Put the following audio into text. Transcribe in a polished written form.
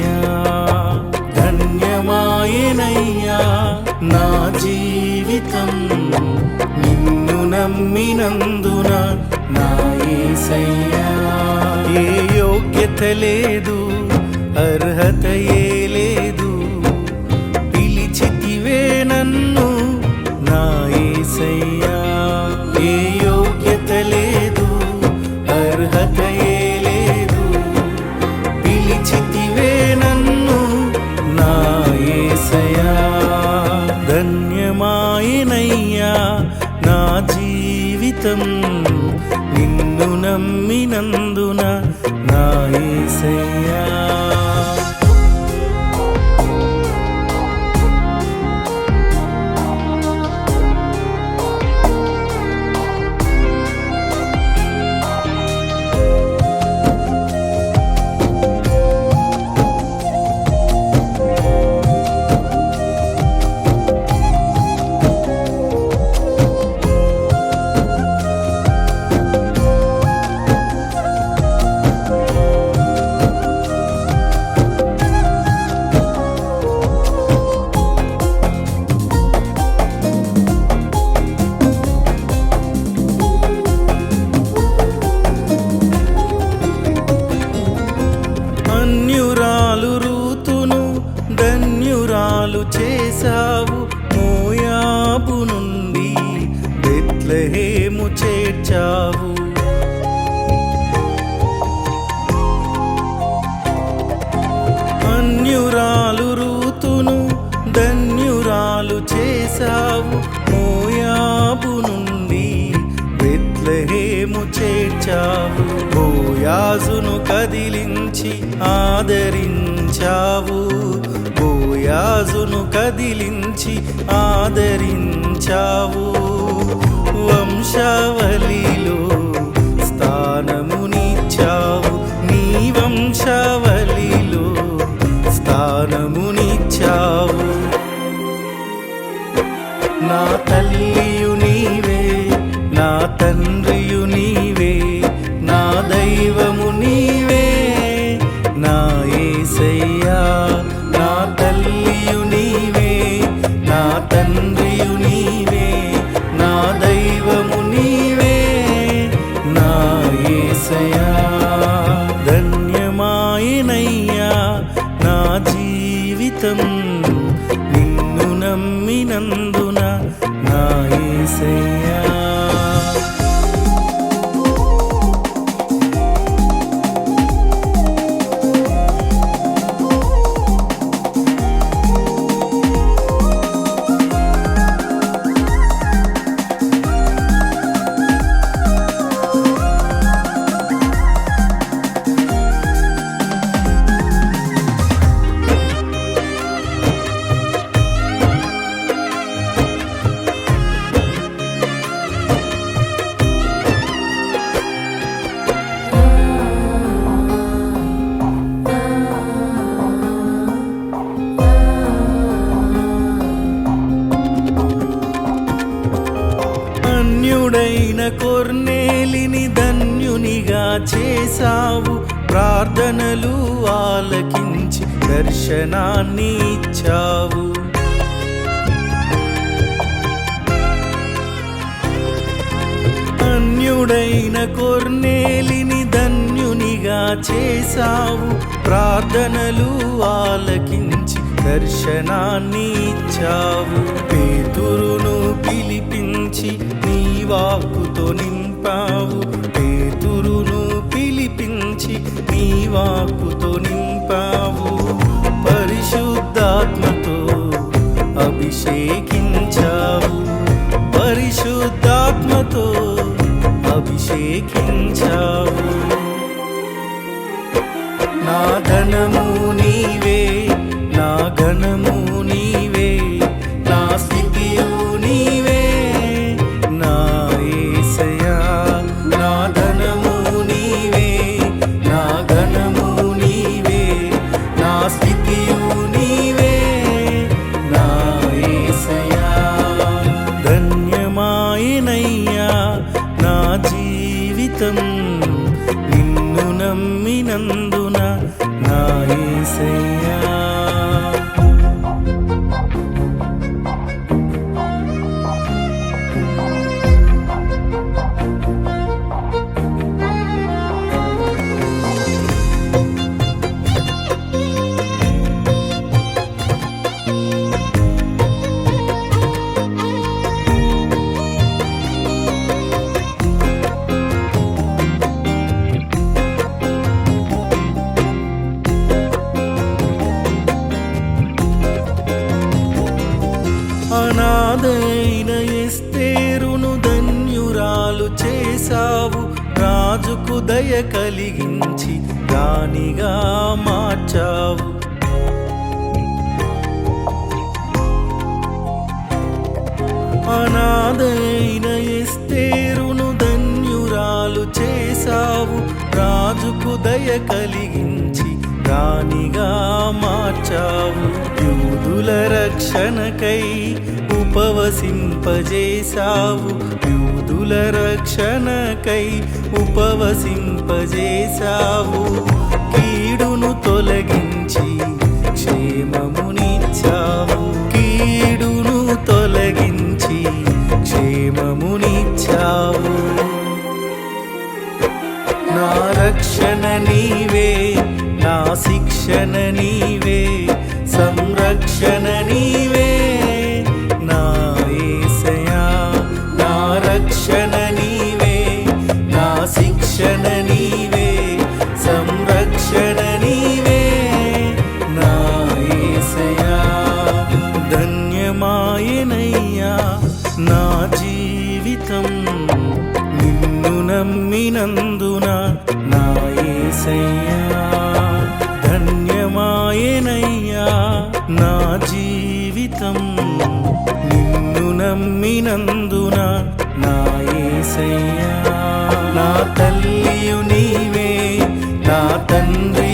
యేసయ్యా ధన్యమాయెనయ్యా నా జీవితం నిన్ను నమ్మినందున నా యేసయ్యా ఏ యోగ్యత లేదు అర్హతయే లేదు పిలిచితివే నన్ను నా యేసయ్యా ఏ యోగ్యత లేదు అర్హతయే లేదు పిలిచితివే నన్ను నా యేసయ్యా ధన్యమాయెనయ్యా నా జీవితం నిన్ను నమ్మినందున నా యేసయ్యా అన్యురాలు రూతును ధన్యురాలు చేశావు మోయాబు నుండి బెత్లెహేము చేర్చావు అన్యురాలు రూతును ధన్యురాలు చేశావు మోయాబు నుండి బెత్లెహేము చేర్చావు బోయాజును కదిలించి ఆదరించావు బోయాజును కదిలించి ఆదరించావు వంశావళిలో స్థానమునిచ్చావు నీ వంశావళిలో స్థానమునిచ్చావు నా తల్లియు నీవే నా తండ్రియు నీవే నా దైవము నీవే నా యేసయ్యా నా తల్లియు నీవే నా తండ్రియు నీవే నా దైవము నీవే నా యేసయ్యా ధన్యమాయెనయ్యా నా జీవితం నిన్ను నమ్మినందున నా యేసయ్యా ధన్యుడైన కొర్నేలిని ధన్యునిగా చేశావు ప్రార్థనలు ఆలకించి దర్శనాన్ని ఇచ్చావు ధన్యుడైన కొర్నేలిని ధన్యునిగా చేశావు ప్రార్థనలు ఆలకించి దర్శనాన్ని ఇచ్చావు పేతురును పిలిపించి నీ వాక్కుతో నింపావు పేతురును పిలిపించి నీ వాక్కుతో నింపావు పరిశుద్ధాత్మతో అభిషేకించావు పరిశుద్ధాత్మతో అభిషేకించావు నా ధనము నీవే నా ఘనము నీవే నా స్థితియు నీవే నా యేసయ్యా నా ధనము నీవే నా ఘనము నీవే నా స్థితియు నీవే నా యేసయ్యా ధన్యమాయెనయ్యా నా జీవితం నిన్ను నమ్మినందున నా యేసయ్యా అనాథైన ఎస్తేరును ధన్యురాలు చేశావు, రాజుకు దయ కలిగించి రాణిగా మార్చావు. అనాథైన ఎస్తేరును ధన్యురాలు చేశావు, రాజుకు దయ కలిగించి రాణిగా మార్చావు. యూదుల రక్షణకై ఉపవసింపజేశావు, యూదుల రక్షణకై ఉపవసింపజేశావు. కీడును తొలగించి క్షేమమునిచ్చావు, కీడును తొలగించి క్షేమమునిచ్చావు. నా రక్షణ నీవే, నా శిక్షణ నీవే, సంరక్షణ నీవే నా యేసయ్యా. నా రక్షణ నీవే, నా శిక్షణ నీవే, సంరక్షణ నీవే నా యేసయ్యా. ధన్యమాయెనయ్యా నా జీవితం నిన్ను నమ్మినందున నా యేసయ్యా. ధన్యమాయెనయ్యా నా జీవితం నిన్ను నమ్మినందున నా యేసయ్యా. నా తల్లియు నీవే, నా తండ్రి